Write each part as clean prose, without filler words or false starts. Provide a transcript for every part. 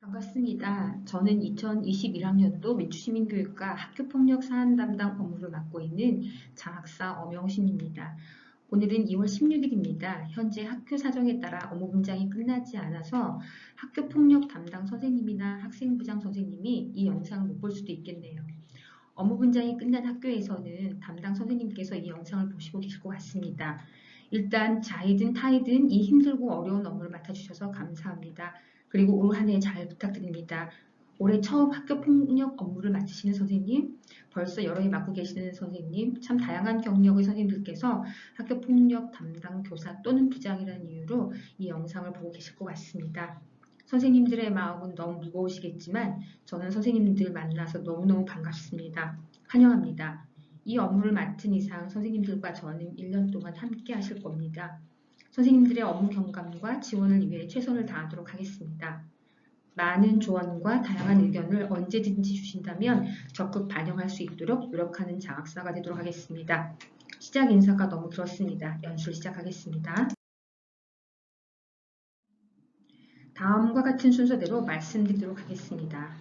반갑습니다. 저는 2021학년도 민주시민교육과 학교폭력 사안 담당 업무를 맡고 있는 장학사 엄영신입니다. 오늘은 2월 16일입니다. 현재 학교 사정에 따라 업무 분장이 끝나지 않아서 학교폭력 담당 선생님이나 학생부장 선생님이 이 영상을 못 볼 수도 있겠네요. 업무 분장이 끝난 학교에서는 담당 선생님께서 이 영상을 보시고 계실 것 같습니다. 일단 자이든 타이든 이 힘들고 어려운 업무를 맡아주셔서 감사합니다. 그리고 올 한 해 잘 부탁드립니다. 올해 처음 학교폭력 업무를 맡으시는 선생님, 벌써 여러 해 맡고 계시는 선생님, 참 다양한 경력의 선생님들께서 학교폭력 담당 교사 또는 부장이라는 이유로 이 영상을 보고 계실 것 같습니다. 선생님들의 마음은 너무 무거우시겠지만 저는 선생님들 만나서 너무너무 반갑습니다. 환영합니다. 이 업무를 맡은 이상 선생님들과 저는 1년 동안 함께 하실 겁니다. 선생님들의 업무 경감과 지원을 위해 최선을 다하도록 하겠습니다. 많은 조언과 다양한 의견을 언제든지 주신다면 적극 반영할 수 있도록 노력하는 장학사가 되도록 하겠습니다. 시작 인사가 너무 길었습니다. 연수를 시작하겠습니다. 다음과 같은 순서대로 말씀드리도록 하겠습니다.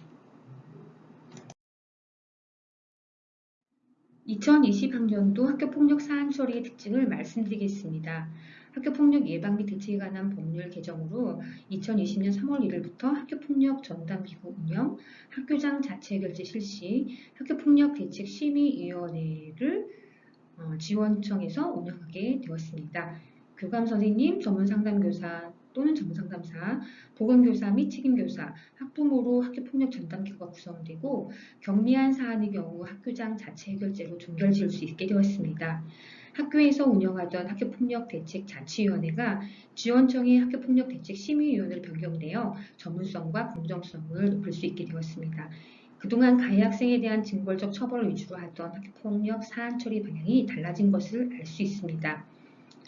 2020학년도 학교폭력 사안 처리의 특징을 말씀드리겠습니다. 학교폭력 예방 및 대책에 관한 법률 개정으로 2020년 3월 1일부터 학교폭력 전담기구 운영, 학교장 자체 결제 실시, 학교폭력 대책 심의위원회를 지원청에서 운영하게 되었습니다. 교감선생님, 전문상담교사 또는 전문상담사, 보건교사 및 책임교사, 학부모로 학교폭력 전담기구가 구성되고 경미한 사안의 경우 학교장 자체 해결제로 종결 지을 수 있게 되었습니다. 학교에서 운영하던 학교폭력 대책 자치위원회가 지원청의 학교폭력 대책 심의위원회로 변경되어 전문성과 공정성을 높일 수 있게 되었습니다. 그동안 가해 학생에 대한 징벌적 처벌을 위주로 하던 학교폭력 사안 처리 방향이 달라진 것을 알 수 있습니다.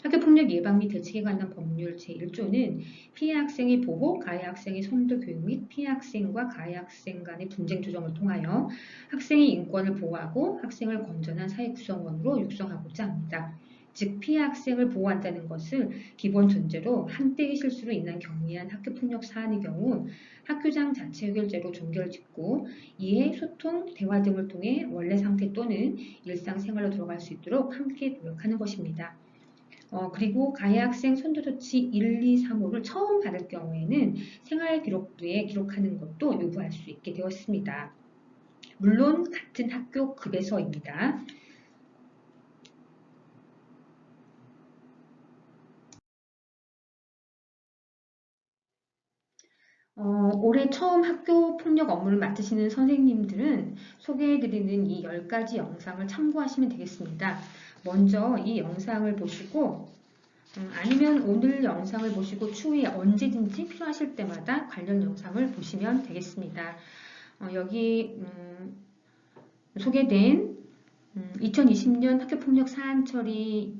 학교폭력 예방 및 대책에 관한 법률 제1조는 피해 학생의 보호, 가해 학생의 선도 교육 및 피해 학생과 가해 학생 간의 분쟁 조정을 통하여 학생의 인권을 보호하고 학생을 건전한 사회 구성원으로 육성하고자 합니다. 즉 피해 학생을 보호한다는 것을 기본 전제로 한때의 실수로 인한 경미한 학교폭력 사안의 경우 학교장 자체 해결제로 종결짓고 이해, 소통, 대화 등을 통해 원래 상태 또는 일상생활로 돌아갈 수 있도록 함께 노력하는 것입니다. 그리고 가해 학생 선도조치 1, 2, 3호를 처음 받을 경우에는 생활기록부에 기록하는 것도 요구할 수 있게 되었습니다. 물론 같은 학교 급에서입니다. 올해 처음 학교 폭력 업무를 맡으시는 선생님들은 소개해드리는 이 10가지 영상을 참고하시면 되겠습니다. 먼저 이 영상을 보시고 아니면 오늘 영상을 보시고 추후에 언제든지 필요하실 때마다 관련 영상을 보시면 되겠습니다. 여기 소개된 2020년 학교폭력 사안 처리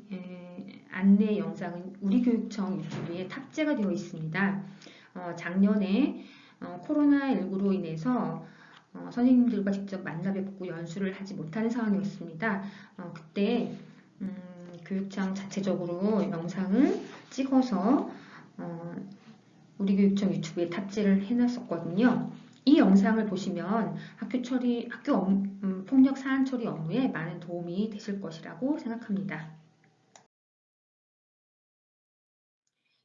안내 영상은 우리교육청 유튜브에 탑재가 되어 있습니다. 작년에 코로나19로 인해서 선생님들과 직접 만나 뵙고 연수를 하지 못하는 상황이었습니다. 그때 교육청 자체적으로 영상을 찍어서 우리 교육청 유튜브에 탑재를 해놨었거든요. 이 영상을 보시면 학교 폭력 사안 처리 업무에 많은 도움이 되실 것이라고 생각합니다.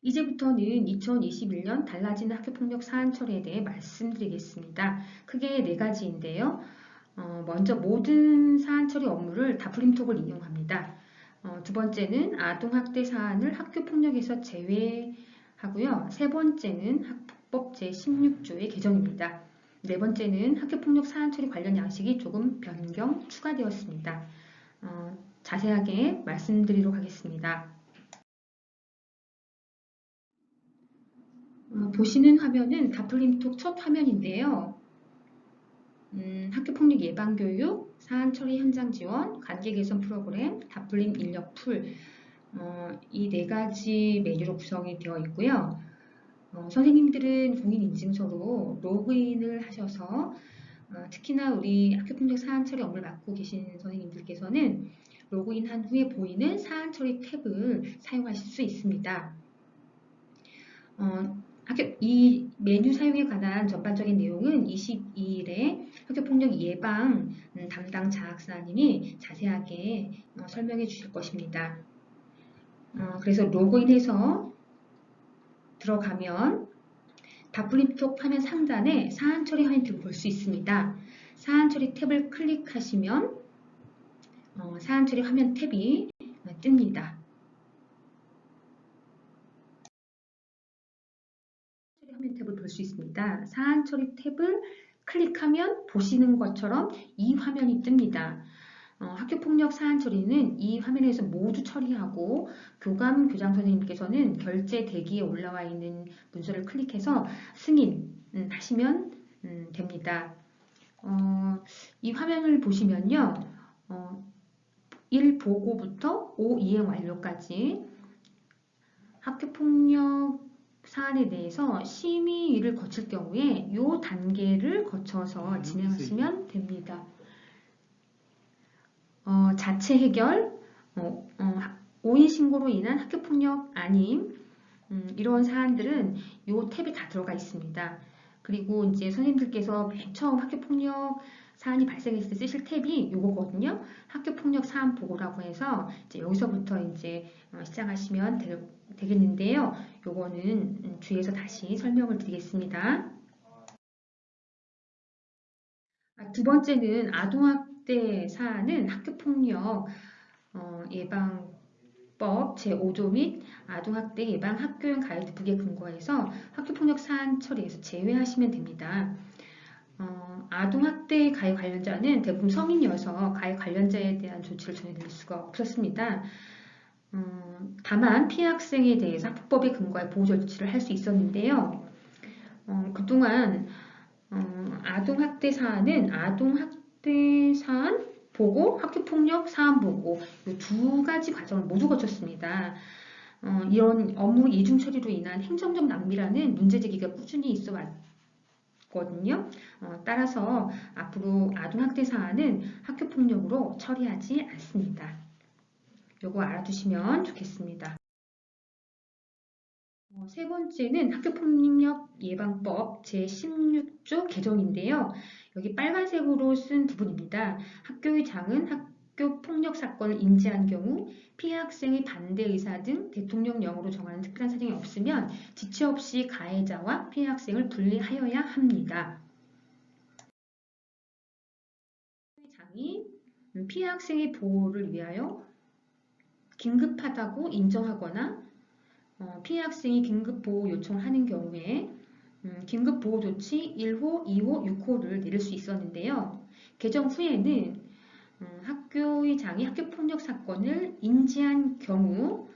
이제부터는 2021년 달라진 학교폭력 사안 처리에 대해 말씀드리겠습니다. 크게 4가지인데요. 먼저 모든 사안 처리 업무를 다플림톡을 이용합니다. 두 번째는 아동학대 사안을 학교폭력에서 제외하고요. 세 번째는 학폭법 제16조의 개정입니다. 네 번째는 학교폭력 사안 처리 관련 양식이 조금 변경, 추가되었습니다. 자세하게 말씀드리도록 하겠습니다. 보시는 화면은 다플림톡 첫 화면인데요. 학교폭력 예방교육, 사안처리 현장 지원, 관계 개선 프로그램, 다플림 인력풀 이 4가지 메뉴로 구성이 되어 있고요. 선생님들은 공인인증서로 로그인을 하셔서 특히나 우리 학교폭력 사안처리 업무를 맡고 계신 선생님들께서는 로그인한 후에 보이는 사안처리 탭을 사용하실 수 있습니다. 이 메뉴 사용에 관한 전반적인 내용은 22일에 학교폭력 예방 담당 자학사님이 자세하게 설명해 주실 것입니다. 그래서 로그인해서 들어가면 다플립톡 화면 상단에 사안 처리 화면 탭을 볼 수 있습니다. 사안 처리 탭을 클릭하시면 사안 처리 화면 탭이 뜹니다. 화면 탭을 볼 수 있습니다. 사안 처리 탭을 클릭하면 보시는 것처럼 이 화면이 뜹니다. 학교폭력 사안 처리는 이 화면에서 모두 처리하고 교감 교장 선생님께서는 결제 대기에 올라와 있는 문서를 클릭해서 승인 하시면 됩니다. 이 화면을 보시면요. 1 보고부터 5 이행 완료까지 학교폭력 사안에 대해서 심의를 거칠 경우에 이 단계를 거쳐서 진행하시면 됩니다. 자체 해결, 오인 신고로 인한 학교폭력 아님 이런 사안들은 이 탭에 다 들어가 있습니다. 그리고 이제 선생님들께서 맨 처음 학교폭력 사안이 발생했을 때 쓰실 탭이 이거거든요. 학교폭력 사안 보고라고 해서 이제 여기서부터 이제 시작하시면 되겠는데요. 요거는 뒤에서 다시 설명을 드리겠습니다. 두 번째는 아동학대 사안은 학교폭력 예방법 제5조 및 아동학대 예방 학교용 가이드북에 근거해서 학교폭력 사안 처리에서 제외하시면 됩니다. 아동학대 가해 관련자는 대부분 성인이어서 가해 관련자에 대한 조치를 전혀 내릴 수가 없었습니다. 다만 피해 학생에 대해서 학폭법에 근거해 보호 조치를 할 수 있었는데요. 그동안 아동학대 사안은 아동학대 사안 보고 학교폭력 사안 보고 이 두 가지 과정을 모두 거쳤습니다. 이런 업무 이중 처리로 인한 행정적 낭비라는 문제 제기가 꾸준히 있어 왔거든요. 따라서 앞으로 아동학대 사안은 학교폭력으로 처리하지 않습니다. 요거 알아두시면 좋겠습니다. 세 번째는 학교폭력 예방법 제16조 개정인데요. 여기 빨간색으로 쓴 부분입니다. 학교의장은 학교폭력 사건을 인지한 경우 피해 학생의 반대 의사 등 대통령령으로 정하는 특별한 사정이 없으면 지체 없이 가해자와 피해 학생을 분리하여야 합니다. 학교의장이 피해 학생의 보호를 위하여 긴급하다고 인정하거나 피해 학생이 긴급보호 요청을 하는 경우에 긴급보호조치 1호, 2호, 6호를 내릴 수 있었는데요. 개정 후에는 학교의장이 학교폭력 사건을 인지한 경우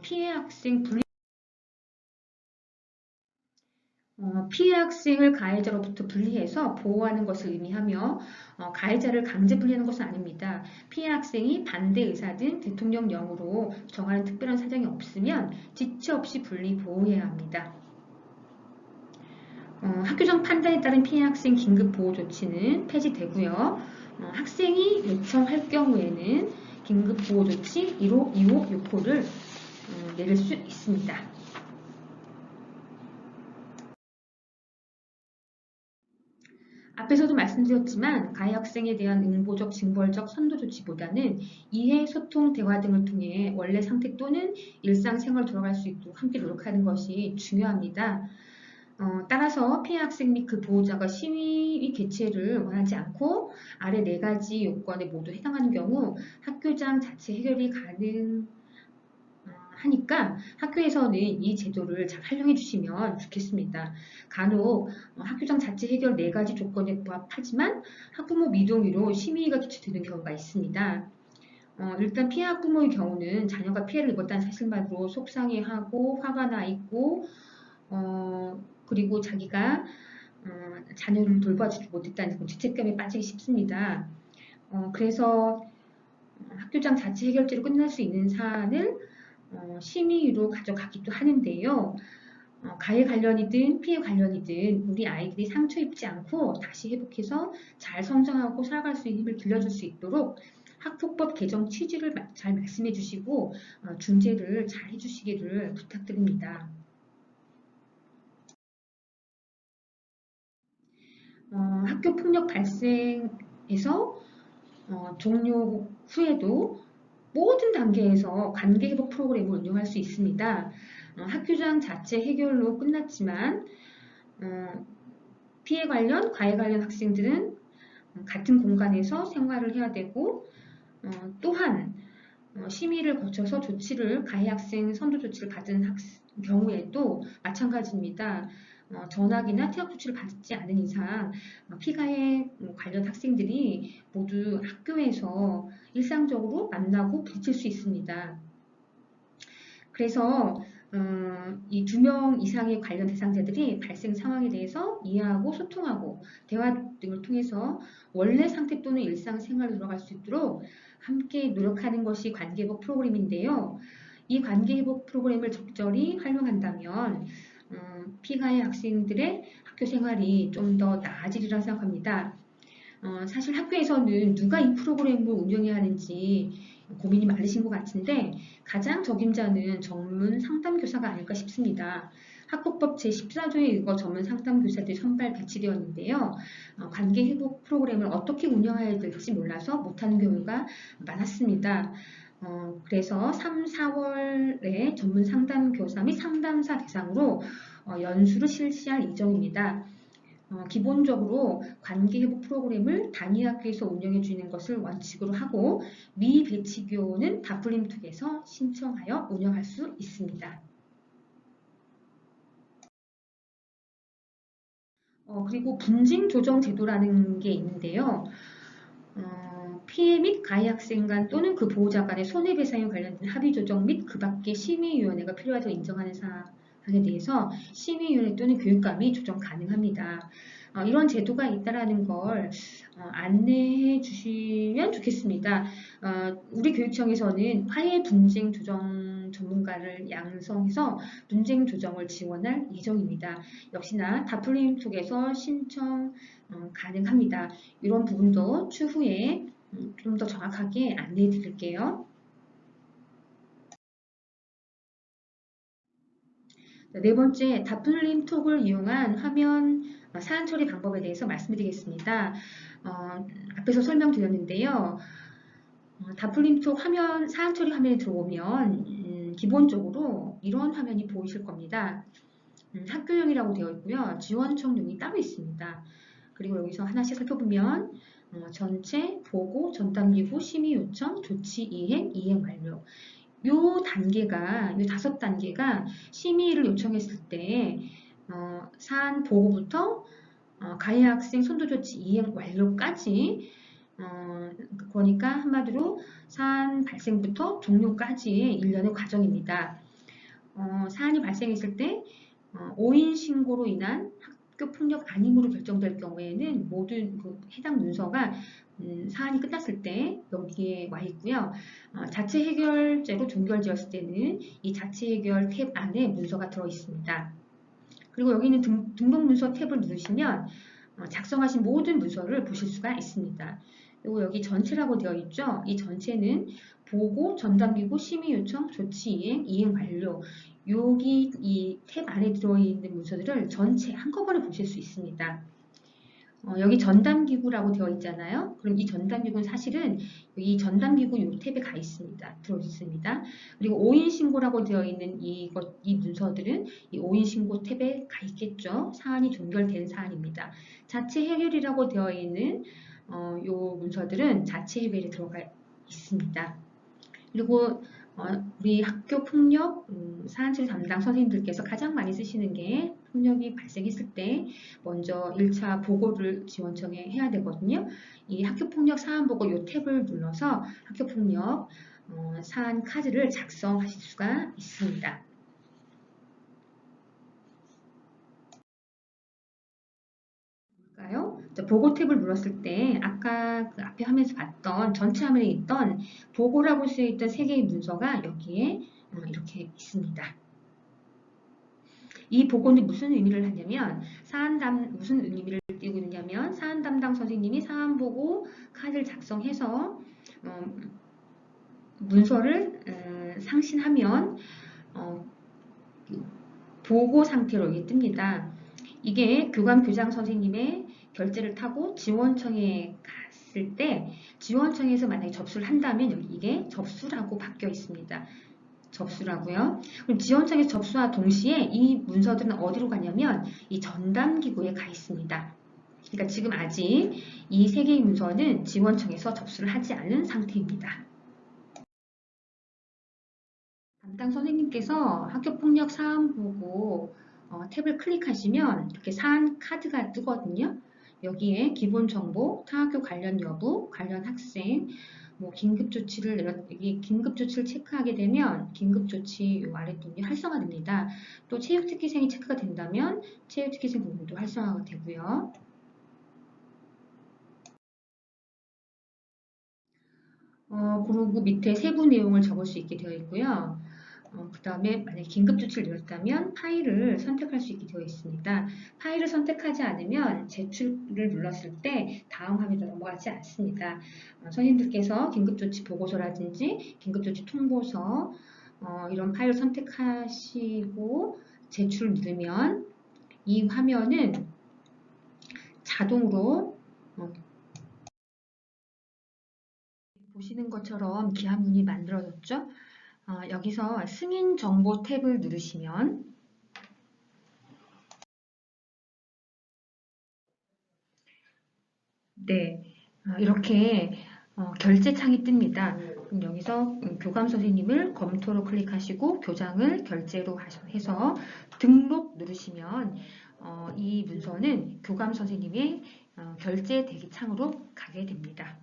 피해 학생 분리 피해 학생을 가해자로부터 분리해서 보호하는 것을 의미하며 가해자를 강제 분리하는 것은 아닙니다. 피해 학생이 반대 의사 등 대통령령으로 정하는 특별한 사정이 없으면 지체 없이 분리 보호해야 합니다. 학교장 판단에 따른 피해 학생 긴급 보호 조치는 폐지되고요. 학생이 요청할 경우에는 긴급 보호 조치 1호, 2호, 6호를 내릴 수 있습니다. 앞에서도 말씀드렸지만 가해 학생에 대한 응보적, 징벌적 선도 조치보다는 이해, 소통, 대화 등을 통해 원래 상태 또는 일상생활 돌아갈 수 있도록 함께 노력하는 것이 중요합니다. 따라서 피해 학생 및 그 보호자가 심의 개최를 원하지 않고 아래 4가지 요건에 모두 해당하는 경우 학교장 자체 해결이 가능하니까 학교에서는 이 제도를 잘 활용해 주시면 좋겠습니다. 간혹 학교장 자체 해결 4가지 조건에 부합하지만 학부모 미동의로 심의가 개최되는 경우가 있습니다. 일단 피해 학부모의 경우는 자녀가 피해를 입었다는 사실만으로 속상해하고 화가 나 있고 그리고 자기가 자녀를 돌봐주지 못했다는 죄책감에 빠지기 쉽습니다. 그래서 학교장 자체 해결제로 끝날 수 있는 사안을 심의로 가져가기도 하는데요. 가해 관련이든 피해 관련이든 우리 아이들이 상처 입지 않고 다시 회복해서 잘 성장하고 살아갈 수 있는 힘을 길러줄 수 있도록 학폭법 개정 취지를 잘 말씀해 주시고 중재를 잘 해주시기를 부탁드립니다. 학교 폭력 발생에서 종료 후에도 모든 단계에서 관계회복 프로그램을 운영할 수 있습니다. 학교장 자체 해결로 끝났지만 피해 관련, 가해 관련 학생들은 같은 공간에서 생활을 해야 되고 또한 심의를 거쳐서 가해 학생 선도 조치를 받은 경우에도 마찬가지입니다. 전학이나 퇴학 조치를 받지 않은 이상 피가해 관련 학생들이 모두 학교에서 일상적으로 만나고 부딪힐 수 있습니다. 그래서 이 2명 이상의 관련 대상자들이 발생 상황에 대해서 이해하고 소통하고 대화 등을 통해서 원래 상태 또는 일상생활로 돌아갈 수 있도록 함께 노력하는 것이 관계회복 프로그램인데요. 이 관계회복 프로그램을 적절히 활용한다면 피가해 학생들의 학교 생활이 좀 더 나아지리라 생각합니다. 사실 학교에서는 누가 이 프로그램을 운영해야 하는지 고민이 많으신 것 같은데 가장 적임자는 전문 상담교사가 아닐까 싶습니다. 학교법 제14조에 의거 전문 상담교사들이 선발 배치되었는데요. 관계회복 프로그램을 어떻게 운영해야 될지 몰라서 못하는 경우가 많았습니다. 그래서 3, 4월에 전문 상담교사 및 상담사 대상으로 연수를 실시할 예정입니다. 기본적으로 관계회복 프로그램을 단위 학교에서 운영해 주는 것을 원칙으로 하고 미배치교는 다플림톡에서 신청하여 운영할 수 있습니다. 그리고 분쟁 조정 제도라는 게 있는데요. 피해 및 가해 학생 간 또는 그 보호자 간의 손해배상에 관련된 합의 조정 및 그 밖의 심의위원회가 필요하다고 인정하는 사항에 대해서 심의위원회 또는 교육감이 조정 가능합니다. 이런 제도가 있다는 걸 안내해 주시면 좋겠습니다. 우리 교육청에서는 화해 분쟁 조정 전문가를 양성해서 분쟁 조정을 지원할 예정입니다. 역시나 다플림톡에서 신청 가능합니다. 이런 부분도 추후에 좀 더 정확하게 안내해 드릴게요. 네 번째, 다플림톡을 이용한 화면 사안 처리 방법에 대해서 말씀드리겠습니다. 앞에서 설명드렸는데요. 다플림톡 사안 처리 화면에 들어오면 기본적으로 이런 화면이 보이실 겁니다. 학교용이라고 되어 있고요. 지원청용이 따로 있습니다. 그리고 여기서 하나씩 살펴보면 전체, 보고, 전담 기구, 심의 요청, 조치 이행, 이행 완료. 요 5단계가 심의를 요청했을 때 사안 보고부터 가해 학생 선도 조치 이행 완료까지 그러니까 한마디로 사안 발생부터 종료까지의 일련의 과정입니다. 사안이 발생했을 때 5인 신고로 인한 학교 폭력 아님으로 결정될 경우에는 모든 해당 문서가 사안이 끝났을 때 여기에 와 있고요. 자체 해결제로 종결되었을 때는 이 자체 해결 탭 안에 문서가 들어 있습니다. 그리고 여기 있는 등록 문서 탭을 누르시면 작성하신 모든 문서를 보실 수가 있습니다. 그리고 여기 전체라고 되어 있죠. 이 전체는 보고, 전담기구, 심의 요청, 조치 이행, 이행 완료. 여기 이 탭 안에 들어있는 문서들을 전체 한꺼번에 보실 수 있습니다. 여기 전담기구라고 되어 있잖아요. 그럼 이 전담기구는 사실은 이 전담기구 이 탭에 가 있습니다. 들어 있습니다. 그리고 5인 신고라고 되어 있는 이 문서들은 이 5인 신고 탭에 가 있겠죠. 사안이 종결된 사안입니다. 자체 해결이라고 되어 있는 이 문서들은 자체 해결에 들어가 있습니다. 그리고 우리 학교 폭력 사안처리 담당 선생님들께서 가장 많이 쓰시는 게 폭력이 발생했을 때 먼저 1차 보고를 지원청에 해야 되거든요. 이 학교 폭력 사안 보고 이 탭을 눌러서 학교 폭력 사안 카드를 작성하실 수가 있습니다. 보고 탭을 눌렀을 때 아까 그 앞에 화면에서 봤던 전체 화면에 있던 보고라고 쓰여있던 3개의 문서가 여기에 이렇게 있습니다. 이 보고는 무슨 의미를 하냐면 무슨 의미를 띄고 있냐면 사안 담당 선생님이 사안 보고 카드를 작성해서 문서를 상신하면 보고 상태로 이게 뜹니다. 이게 교감 교장 선생님의 결제를 타고 지원청에 갔을 때 지원청에서 만약에 접수를 한다면 여기 이게 접수라고 바뀌어 있습니다. 접수라고요. 그럼 지원청에서 접수와 동시에 이 문서들은 어디로 가냐면 이 전담기구에 가 있습니다. 그러니까 지금 아직 이 세 개의 문서는 지원청에서 접수를 하지 않은 상태입니다. 담당 선생님께서 학교폭력 사안 보고 탭을 클릭하시면 이렇게 사안 카드가 뜨거든요. 여기에 기본 정보, 타학교 관련 여부, 관련 학생, 뭐 긴급 조치를 긴급 조치를 체크하게 되면 긴급 조치 요 아래 부분이 활성화됩니다. 또 체육 특기생이 체크가 된다면 체육 특기생 부분도 활성화가 되고요. 그리고 밑에 세부 내용을 적을 수 있게 되어 있고요. 그 다음에 만약에 긴급조치를 내렸다면 파일을 선택할 수 있게 되어 있습니다. 파일을 선택하지 않으면 제출을 눌렀을 때 다음 화면으로 넘어가지 않습니다. 선생님들께서 긴급조치 보고서라든지 긴급조치 통보서 이런 파일을 선택하시고 제출 누르면 이 화면은 자동으로 보시는 것처럼 기한문이 만들어졌죠? 여기서 승인 정보 탭을 누르시면 네, 이렇게 결제 창이 뜹니다. 그럼 여기서 교감 선생님을 검토로 클릭하시고 교장을 결제로 해서 등록 누르시면 이 문서는 교감 선생님의 결제 대기 창으로 가게 됩니다.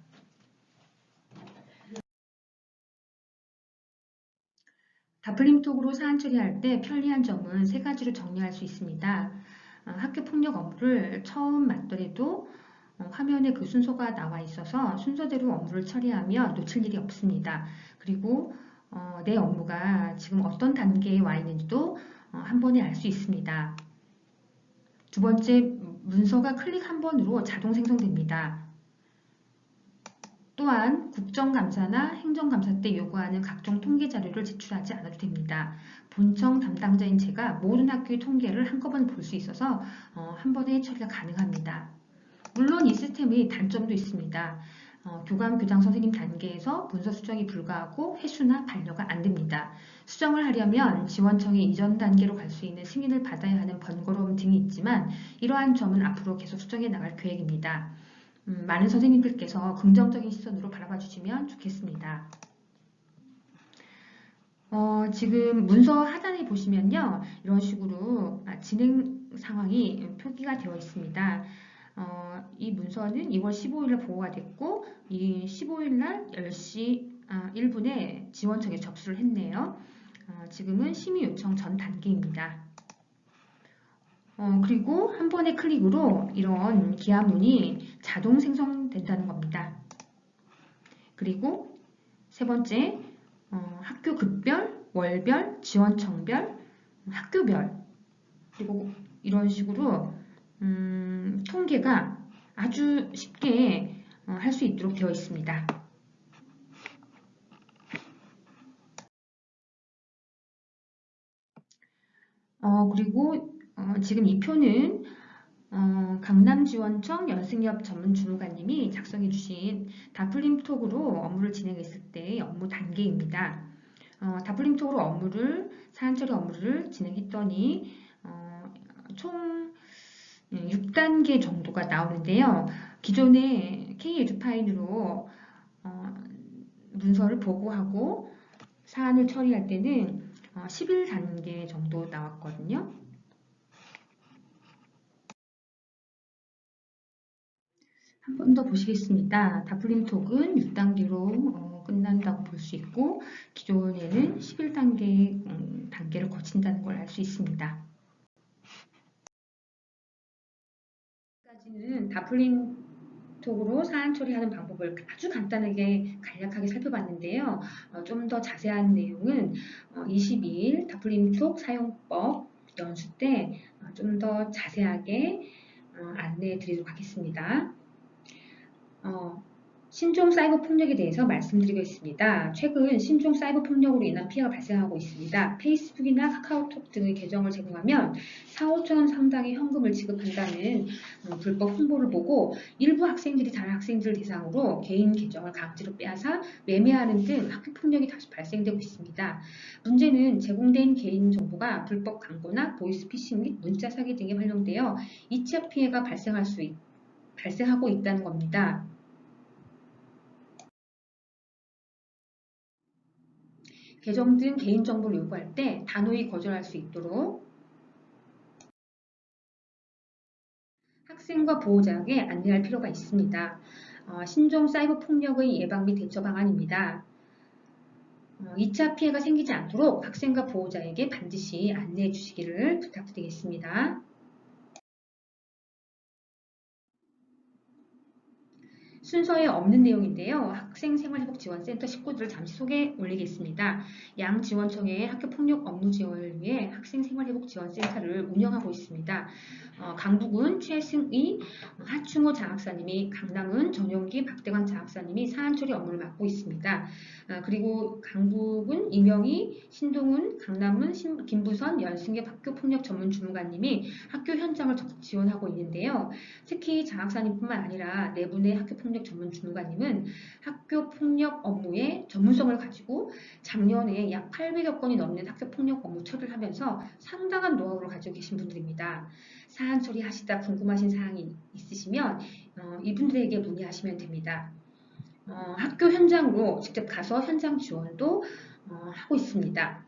다플림톡으로 사안 처리할 때 편리한 점은 세 가지로 정리할 수 있습니다. 학교 폭력 업무를 처음 맡더라도 화면에 그 순서가 나와 있어서 순서대로 업무를 처리하며 놓칠 일이 없습니다. 그리고 내 업무가 지금 어떤 단계에 와 있는지도 한 번에 알 수 있습니다. 두 번째, 문서가 클릭 한 번으로 자동 생성됩니다. 또한 국정감사나 행정감사 때 요구하는 각종 통계 자료를 제출하지 않아도 됩니다. 본청 담당자인 제가 모든 학교의 통계를 한꺼번에 볼 수 있어서 한 번에 처리가 가능합니다. 물론 이 시스템의 단점도 있습니다. 교감 교장 선생님 단계에서 문서 수정이 불가하고 회수나 반려가 안 됩니다. 수정을 하려면 지원청의 이전 단계로 갈 수 있는 승인을 받아야 하는 번거로움 등이 있지만 이러한 점은 앞으로 계속 수정해 나갈 계획입니다. 많은 선생님들께서 긍정적인 시선으로 바라봐 주시면 좋겠습니다. 지금 문서 하단에 보시면요. 이런 식으로 진행 상황이 표기가 되어 있습니다. 이 문서는 2월 15일 보고가 됐고 이 15일 날 10시 1분에 지원청에 접수를 했네요. 지금은 심의 요청 전 단계입니다. 그리고 한 번의 클릭으로 이런 기한문이 자동 생성된다는 겁니다. 그리고 세 번째, 학교 급별, 월별, 지원청별, 학교별 그리고 이런 식으로 통계가 아주 쉽게 할 수 있도록 되어 있습니다. 그리고 지금 이 표는 강남지원청 연승엽 전문주무관님이 작성해 주신 다플림톡으로 업무를 진행했을 때의 업무 단계입니다. 다플림톡으로 사안 처리 업무를 진행했더니 총 6단계 정도가 나오는데요. 기존의 K-에듀파인으로 문서를 보고하고 사안을 처리할 때는 11단계 정도 나왔거든요. 한 번 더 보시겠습니다. 다플림톡은 6단계로 끝난다고 볼 수 있고 기존에는 11단계 단계를 거친다는 걸 알 수 있습니다. 여기까지는 다플림톡으로 사안 처리하는 방법을 아주 간단하게 간략하게 살펴봤는데요. 좀 더 자세한 내용은 22일 다플림톡 사용법 연수 때 좀 더 자세하게 안내해 드리도록 하겠습니다. 신종 사이버 폭력에 대해서 말씀드리겠습니다. 최근 신종 사이버 폭력으로 인한 피해가 발생하고 있습니다. 페이스북이나 카카오톡 등의 계정을 제공하면 4, 5천 원 상당의 현금을 지급한다는 불법 홍보를 보고 일부 학생들이 다른 학생들을 대상으로 개인 계정을 강제로 빼앗아 매매하는 등 학교 폭력이 다시 발생되고 있습니다. 문제는 제공된 개인 정보가 불법 광고나 보이스피싱 및 문자 사기 등에 활용되어 2차 피해가 발생하고 있다는 겁니다. 계정 등 개인정보를 요구할 때 단호히 거절할 수 있도록 학생과 보호자에게 안내할 필요가 있습니다. 신종 사이버 폭력의 예방 및 대처 방안입니다. 2차 피해가 생기지 않도록 학생과 보호자에게 반드시 안내해 주시기를 부탁드리겠습니다. 순서에 없는 내용인데요. 학생생활회복지원센터 식구들을 잠시 소개 올리겠습니다. 양지원청의 학교폭력 업무 지원을 위해 학생생활회복지원센터를 운영하고 있습니다. 강북은 최승의, 하충호 장학사님이, 강남은 전용기, 박대광 장학사님이 사안처리 업무를 맡고 있습니다. 그리고 강북은 이명희, 신동훈, 강남은 김부선, 연승엽 학교폭력 전문 주무관님이 학교 현장을 적극 지원하고 있는데요. 특히 장학사님뿐만 아니라 네 분의 학교폭력 전문 주무관님은 학교폭력 업무에 전문성을 가지고 작년에 약 800여 건이 넘는 학교폭력 업무 처리를 하면서 상당한 노하우를 가지고 계신 분들입니다. 사안 처리하시다 궁금하신 사항이 있으시면 이분들에게 문의하시면 됩니다. 학교 현장으로 직접 가서 현장 지원도 하고 있습니다.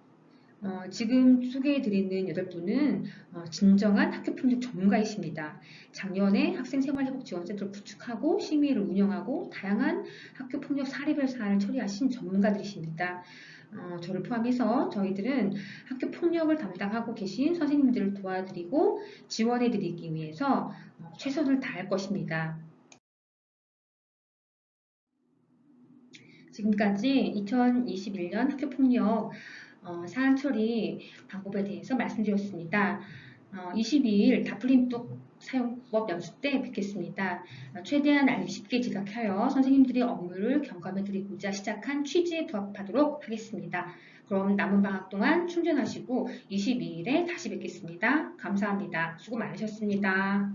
지금 소개해드리는 8분은 진정한 학교폭력 전문가이십니다. 작년에 학생생활회복지원센터를 구축하고 심의를 운영하고 다양한 학교폭력 사례별 사안을 처리하신 전문가들이십니다. 저를 포함해서 저희들은 학교폭력을 담당하고 계신 선생님들을 도와드리고 지원해드리기 위해서 최선을 다할 것입니다. 지금까지 2021년 학교폭력 사안 처리 방법에 대해서 말씀드렸습니다. 22일 다플린뚝 사용법 연습 때 뵙겠습니다. 최대한 알기 쉽게 지각하여 선생님들의 업무를 경감해드리고자 시작한 취지에 부합하도록 하겠습니다. 그럼 남은 방학 동안 충전하시고 22일에 다시 뵙겠습니다. 감사합니다. 수고 많으셨습니다.